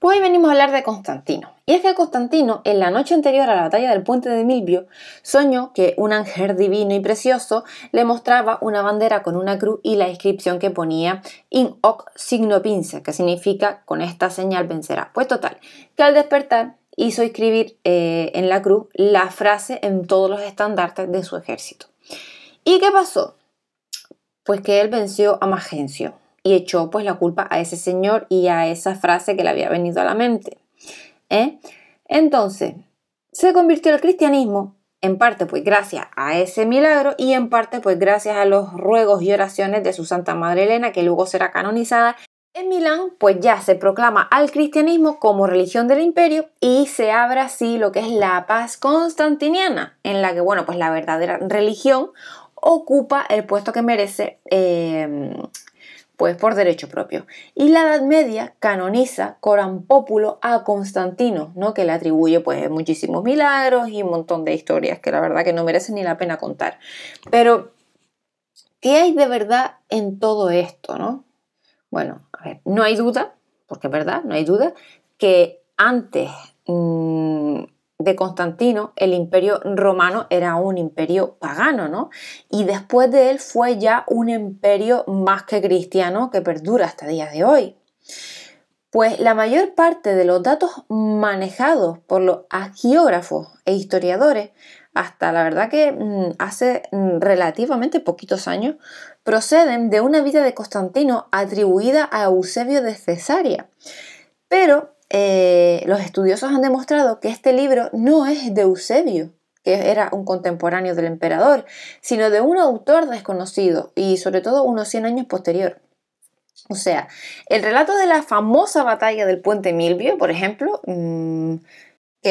Pues hoy venimos a hablar de Constantino. Y es que Constantino, en la noche anterior a la batalla del puente de Milvio, soñó que un ángel divino y precioso le mostraba una bandera con una cruz y la inscripción que ponía In hoc signo vince, que significa con esta señal vencerá. Pues total, que al despertar hizo escribir en la cruz la frase en todos los estandartes de su ejército. ¿Y qué pasó? Pues que él venció a Magencio y echó pues la culpa a ese señor y a esa frase que le había venido a la mente. Entonces, se convirtió al cristianismo, en parte pues gracias a ese milagro y en parte pues gracias a los ruegos y oraciones de su Santa Madre Elena, que luego será canonizada. En Milán pues ya se proclama al cristianismo como religión del imperio y se abre así lo que es la paz constantiniana, en la que bueno pues la verdadera religión ocupa el puesto que merece pues por derecho propio. Y la Edad Media canoniza coram populo a Constantino, ¿no? Que le atribuye pues muchísimos milagros y un montón de historias que la verdad que no merecen ni la pena contar. Pero, ¿qué hay de verdad en todo esto, no? Bueno, a ver, no hay duda, porque es verdad, no hay duda, que antes de Constantino, el imperio romano era un imperio pagano, ¿no? Y después de él fue ya un imperio más que cristiano que perdura hasta el día de hoy. Pues la mayor parte de los datos manejados por los hagiógrafos e historiadores, hasta la verdad que hace relativamente poquitos años, proceden de una vida de Constantino atribuida a Eusebio de Cesarea. Pero los estudiosos han demostrado que este libro no es de Eusebio, que era un contemporáneo del emperador, sino de un autor desconocido y sobre todo unos 100 años posterior. O sea, el relato de la famosa batalla del puente Milvio, por ejemplo, que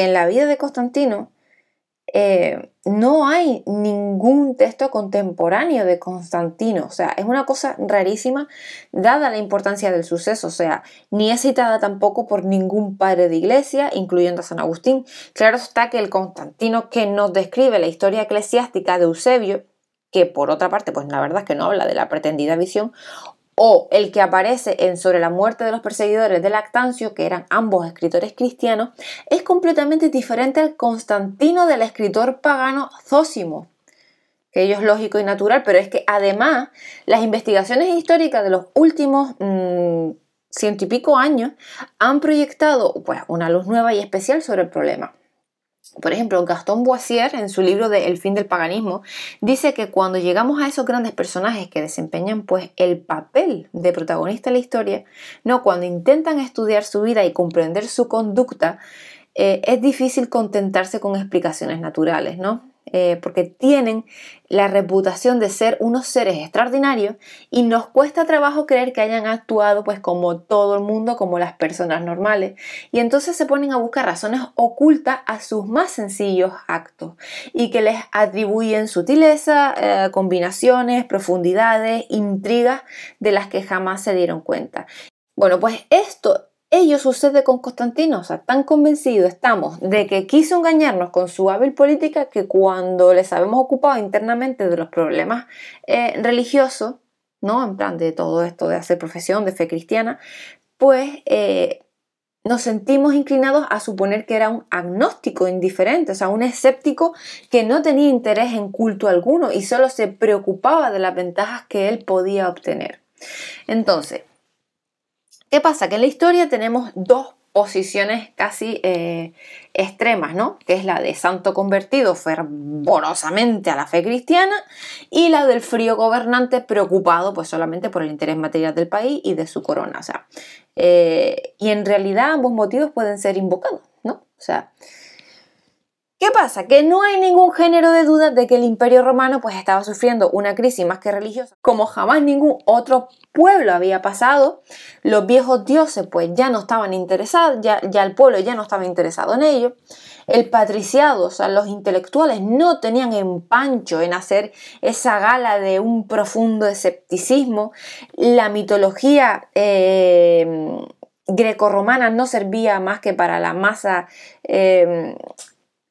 en la vida de Constantino no hay ningún texto contemporáneo de Constantino. O sea, es una cosa rarísima dada la importancia del suceso. O sea, ni es citada tampoco por ningún padre de iglesia, incluyendo a San Agustín. Claro está que el Constantino que nos describe la historia eclesiástica de Eusebio, que por otra parte, pues la verdad es que no habla de la pretendida visión, o el que aparece en Sobre la muerte de los perseguidores de Lactancio, que eran ambos escritores cristianos, es completamente diferente al Constantino del escritor pagano Zósimo, que ello es lógico y natural, pero es que además las investigaciones históricas de los últimos 100 y pico años han proyectado pues, una luz nueva y especial sobre el problema. Por ejemplo, Gastón Boissier, en su libro de El fin del paganismo, dice que cuando llegamos a esos grandes personajes que desempeñan pues, el papel de protagonista en la historia, no, cuando intentan estudiar su vida y comprender su conducta, es difícil contentarse con explicaciones naturales, ¿no? Porque tienen la reputación de ser unos seres extraordinarios y nos cuesta trabajo creer que hayan actuado pues como todo el mundo, como las personas normales, y entonces se ponen a buscar razones ocultas a sus más sencillos actos y que les atribuyen sutileza, combinaciones, profundidades, intrigas de las que jamás se dieron cuenta. Bueno, pues ello sucede con Constantino. O sea, tan convencidos estamos de que quiso engañarnos con su hábil política que cuando les habemos ocupado internamente de los problemas religiosos, ¿no? En plan de todo esto de hacer profesión de fe cristiana, pues nos sentimos inclinados a suponer que era un agnóstico indiferente, o sea, un escéptico que no tenía interés en culto alguno y solo se preocupaba de las ventajas que él podía obtener. Entonces, ¿qué pasa? Que en la historia tenemos dos posiciones casi extremas, ¿no? Que es la de santo convertido fervorosamente a la fe cristiana y la del frío gobernante preocupado pues solamente por el interés material del país y de su corona. O sea, y en realidad ambos motivos pueden ser invocados, ¿no? O sea, ¿qué pasa? Que no hay ningún género de duda de que el Imperio Romano pues estaba sufriendo una crisis más que religiosa, como jamás ningún otro pueblo había pasado. Los viejos dioses pues ya no estaban interesados, ya el pueblo ya no estaba interesado en ello. El patriciado, o sea, los intelectuales no tenían empacho en hacer esa gala de un profundo escepticismo. La mitología grecorromana no servía más que para la masa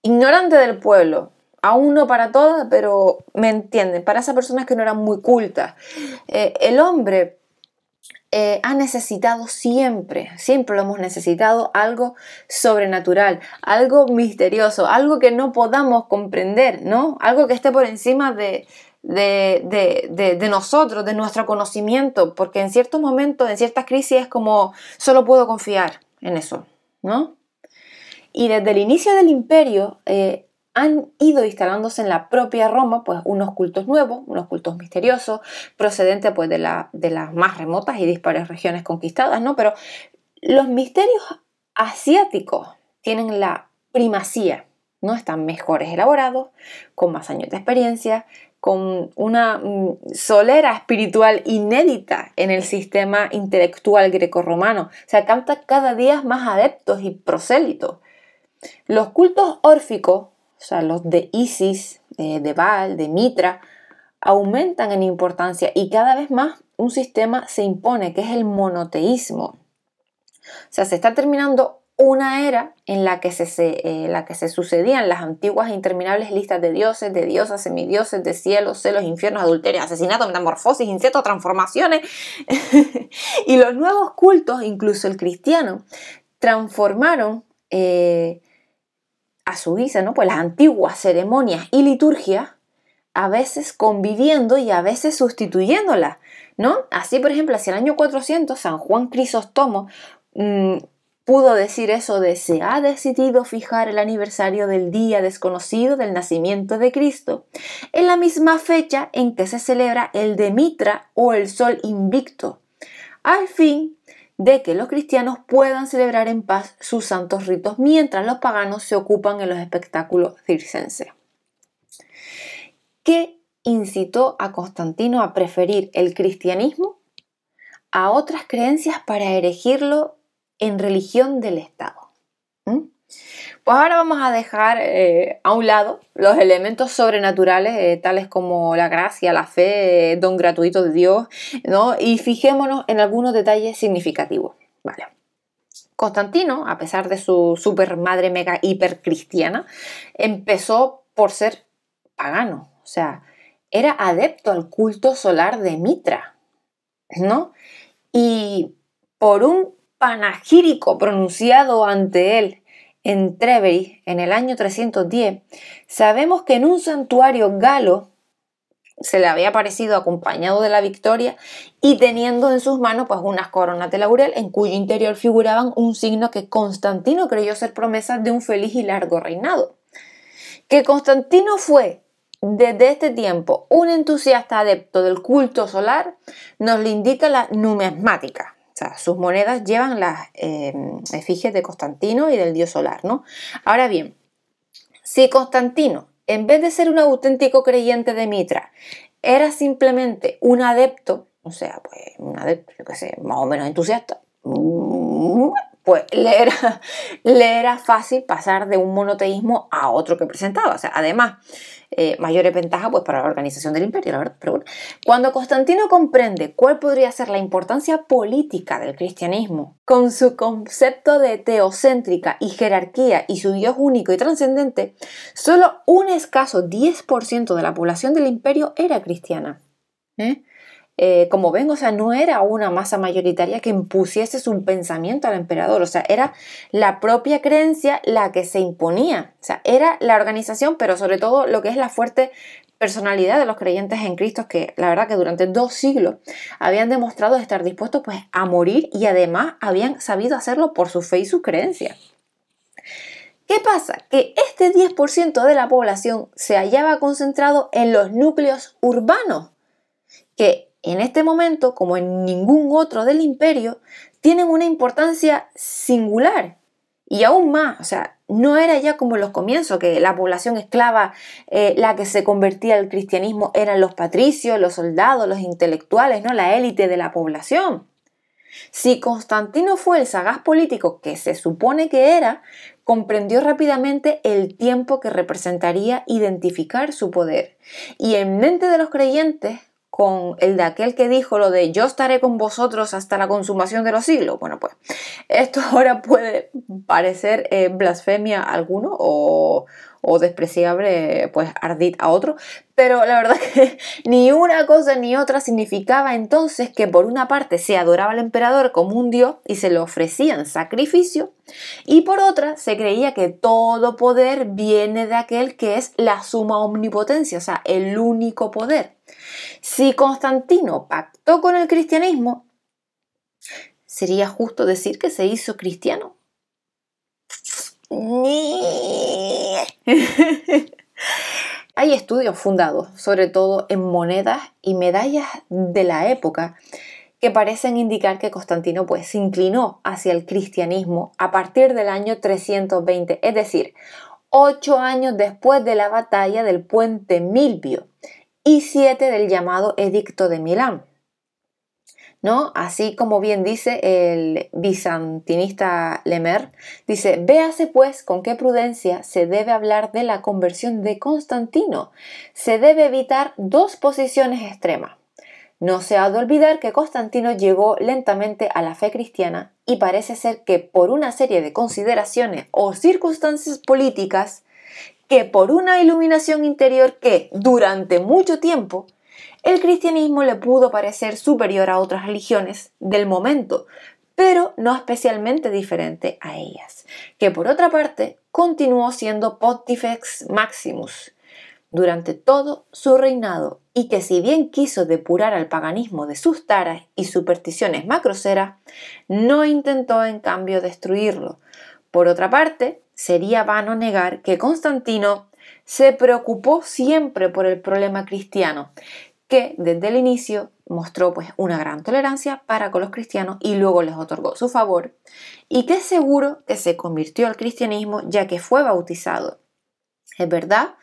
ignorante del pueblo, aún no para todas, pero me entienden, para esas personas que no eran muy cultas. El hombre ha necesitado siempre lo hemos necesitado, algo sobrenatural, algo misterioso, algo que no podamos comprender, ¿no? Algo que esté por encima de nosotros, de nuestro conocimiento, porque en ciertos momentos, en ciertas crisis es como solo puedo confiar en eso, ¿no? Y desde el inicio del imperio han ido instalándose en la propia Roma pues unos cultos nuevos, unos cultos misteriosos, procedentes pues de las más remotas y dispares regiones conquistadas, ¿no? Pero los misterios asiáticos tienen la primacía, ¿no? Están mejores elaborados, con más años de experiencia, con una solera espiritual inédita en el sistema intelectual grecorromano. O sea, capta cada día más adeptos y prosélitos. Los cultos órficos, o sea, los de Isis, de Baal, de Mitra, aumentan en importancia y cada vez más un sistema se impone, que es el monoteísmo. O sea, se está terminando una era en la que se sucedían las antiguas e interminables listas de dioses, de diosas, semidioses, de cielos, celos, infiernos, adulterios, asesinatos, metamorfosis, insectos, transformaciones. Y los nuevos cultos, incluso el cristiano, transformaron a su guisa, ¿no? Pues las antiguas ceremonias y liturgias, a veces conviviendo y a veces sustituyéndolas, ¿no? Así, por ejemplo, hacia el año 400, San Juan Crisóstomo pudo decir eso de: se ha decidido fijar el aniversario del día desconocido del nacimiento de Cristo, en la misma fecha en que se celebra el de Mitra o el Sol Invicto, al fin de que los cristianos puedan celebrar en paz sus santos ritos mientras los paganos se ocupan en los espectáculos circenses. ¿Qué incitó a Constantino a preferir el cristianismo a otras creencias para erigirlo en religión del Estado? Pues ahora vamos a dejar a un lado los elementos sobrenaturales, tales como la gracia, la fe, don gratuito de Dios, ¿no? Y fijémonos en algunos detalles significativos. Vale. Constantino, a pesar de su super madre mega hiper cristiana, empezó por ser pagano. O sea, era adepto al culto solar de Mitra, ¿no? Y por un panegírico pronunciado ante él en Treveri en el año 310, sabemos que en un santuario galo se le había aparecido acompañado de la victoria y teniendo en sus manos pues unas coronas de laurel en cuyo interior figuraban un signo que Constantino creyó ser promesa de un feliz y largo reinado. Que Constantino fue desde este tiempo un entusiasta adepto del culto solar nos lo indica la numismática. O sea, sus monedas llevan las efigies de Constantino y del dios solar, ¿no? Ahora bien, si Constantino, en vez de ser un auténtico creyente de Mitra, era simplemente un adepto, o sea, pues un adepto, yo qué sé, más o menos entusiasta, pues le era fácil pasar de un monoteísmo a otro que presentaba. O sea, además, mayores ventajas pues, para la organización del imperio, la verdad. Pero bueno, cuando Constantino comprende cuál podría ser la importancia política del cristianismo, con su concepto de teocéntrica y jerarquía y su Dios único y trascendente, solo un escaso 10% de la población del imperio era cristiana. Como ven, o sea, no era una masa mayoritaria que impusiese su pensamiento al emperador, o sea, era la propia creencia la que se imponía, o sea, era la organización, pero sobre todo lo que es la fuerte personalidad de los creyentes en Cristo, que la verdad que durante 2 siglos habían demostrado estar dispuestos pues a morir y además habían sabido hacerlo por su fe y sus creencias. ¿Qué pasa? Que este 10% de la población se hallaba concentrado en los núcleos urbanos, que en este momento, como en ningún otro del imperio, tienen una importancia singular y aún más, o sea, no era ya como en los comienzos, que la población esclava, la que se convertía al cristianismo eran los patricios, los soldados, los intelectuales, ¿no? La élite de la población. Si Constantino fue el sagaz político que se supone que era, comprendió rápidamente el tiempo que representaría identificar su poder. Y en mente de los creyentes, con el de aquel que dijo lo de yo estaré con vosotros hasta la consumación de los siglos. Bueno, pues esto ahora puede parecer blasfemia a alguno o o despreciable, pues ardid a otro, pero la verdad que ni una cosa ni otra significaba entonces que por una parte se adoraba al emperador como un dios y se le ofrecían sacrificios, y por otra se creía que todo poder viene de aquel que es la suma omnipotencia, o sea, el único poder. Si Constantino pactó con el cristianismo, ¿sería justo decir que se hizo cristiano? Hay estudios fundados, sobre todo en monedas y medallas de la época, que parecen indicar que Constantino pues, se inclinó hacia el cristianismo a partir del año 320, es decir, 8 años después de la batalla del puente Milvio y 7 del llamado Edicto de Milán, ¿no? Así como bien dice el bizantinista Lemer, dice: véase pues con qué prudencia se debe hablar de la conversión de Constantino. Se debe evitar dos posiciones extremas. No se ha de olvidar que Constantino llegó lentamente a la fe cristiana y parece ser que por una serie de consideraciones o circunstancias políticas, que por una iluminación interior que durante mucho tiempo el cristianismo le pudo parecer superior a otras religiones del momento, pero no especialmente diferente a ellas, que por otra parte continuó siendo Pontifex Maximus durante todo su reinado y que si bien quiso depurar al paganismo de sus taras y supersticiones más groseras, no intentó en cambio destruirlo. Por otra parte, sería vano negar que Constantino se preocupó siempre por el problema cristiano, que desde el inicio mostró pues una gran tolerancia para con los cristianos y luego les otorgó su favor, y que es seguro que se convirtió al cristianismo ya que fue bautizado. Es verdad,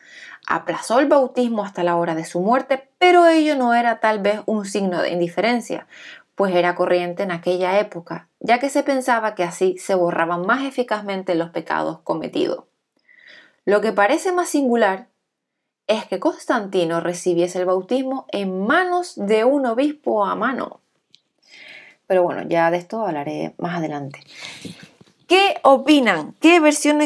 aplazó el bautismo hasta la hora de su muerte, pero ello no era tal vez un signo de indiferencia, pues era corriente en aquella época, ya que se pensaba que así se borraban más eficazmente los pecados cometidos. Lo que parece más singular es que Constantino recibiese el bautismo en manos de un obispo a mano. Pero bueno, ya de esto hablaré más adelante. ¿Qué opinan?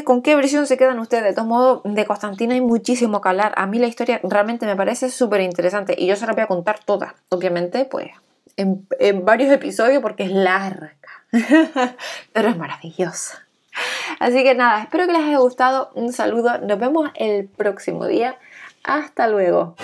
¿Con qué versión se quedan ustedes? De todos modos, de Constantino hay muchísimo que hablar. A mí la historia realmente me parece súper interesante y yo se la voy a contar toda, obviamente, pues en varios episodios porque es larga, pero es maravillosa. Así que nada, espero que les haya gustado. Un saludo, nos vemos el próximo día. Hasta luego.